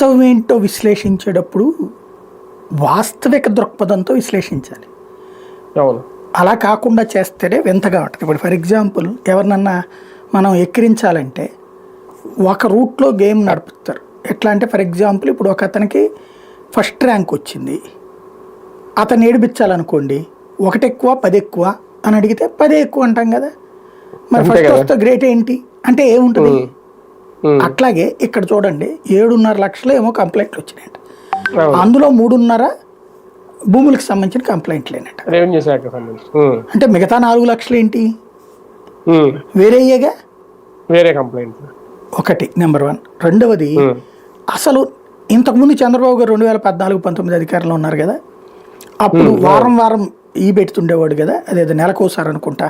వాస్తవం ఏంటో విశ్లేషించేటప్పుడు వాస్తవిక దృక్పథంతో విశ్లేషించాలి. అవును. అలా కాకుండా చేస్తేనే వింతగా ఉంటుంది. ఇప్పుడు ఫర్ ఎగ్జాంపుల్ ఎవరినన్నా మనం ఎక్కిరించాలంటే ఒక రూట్లో గేమ్ నడుపుతారు. ఎట్లా అంటే ఫర్ ఎగ్జాంపుల్ ఇప్పుడు ఒక అతనికి ఫస్ట్ ర్యాంక్ వచ్చింది, అతను ఏడిపించాలనుకోండి 1 ఎక్కువ 10 ఎక్కువ అని అడిగితే 10 ఎక్కువ అంటాం కదా. మరి అంతే ఫస్ట్ కదా. వస్తే గ్రేట్ ఏంటి అంటే ఏముంటుంది. అట్లాగే ఇక్కడ చూడండి 7.5 లక్షలు ఏమో కంప్లైంట్లు వచ్చినాయంట. అవును. అందులో 3.5 భూములకు సంబంధించిన కంప్లైంట్లు లేనట. రెవెన్యూ శాఖకు సంబంధించి. అంటే మిగతా 4 లక్షలు ఏంటి ఉమ్. వేరేయేగా. వేరే కంప్లైంట్. ఒకటి నెంబర్ 1. రెండవది అసలు ఇంతకుముందు చంద్రబాబు గారు 2014-19 అధికారంలో ఉన్నారు కదా, అప్పుడు వారం వారం పెడుతుండేవాడు కదా, అదేదో నెలకోసారి అనుకుంటా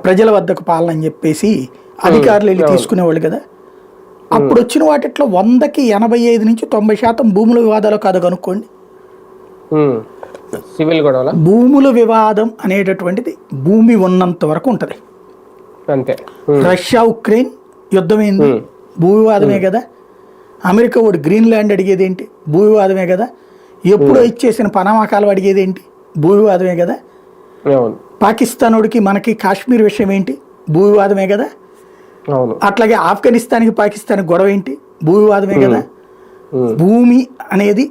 ప్రజల వద్దకు పాలన అని చెప్పేసి అధికారులు వెళ్ళి తీసుకునేవాళ్ళు కదా. అప్పుడు వచ్చిన వాటిట్లో 100కి 85 నుంచి 90% భూముల వివాదాలు కాదు కనుక్కోండి. సివిల్ గొడవల భూముల వివాదం అనేటటువంటిది భూమి ఉన్నంత వరకు ఉంటుంది. అంతే. రష్యా ఉక్రెయిన్ యుద్ధం ఏంది భూ వివాదమే కదా. అమెరికా వాడు గ్రీన్లాండ్ అడిగేది ఏంటి భూ వివాదమే కదా. ఎప్పుడో ఇచ్చేసిన పనామా కాలువ అడిగేది ఏంటి భూ వివాదమే కదా. అవును. పాకిస్తాన్ వాడికి మనకి కాశ్మీర్ విషయం ఏంటి భూ వివాదమే కదా. అవును. అట్లాగే ఆఫ్ఘనిస్తాన్కి పాకిస్తాన్ గొడవ ఏంటి భూ వివాదమే కదా. భూమి అనేది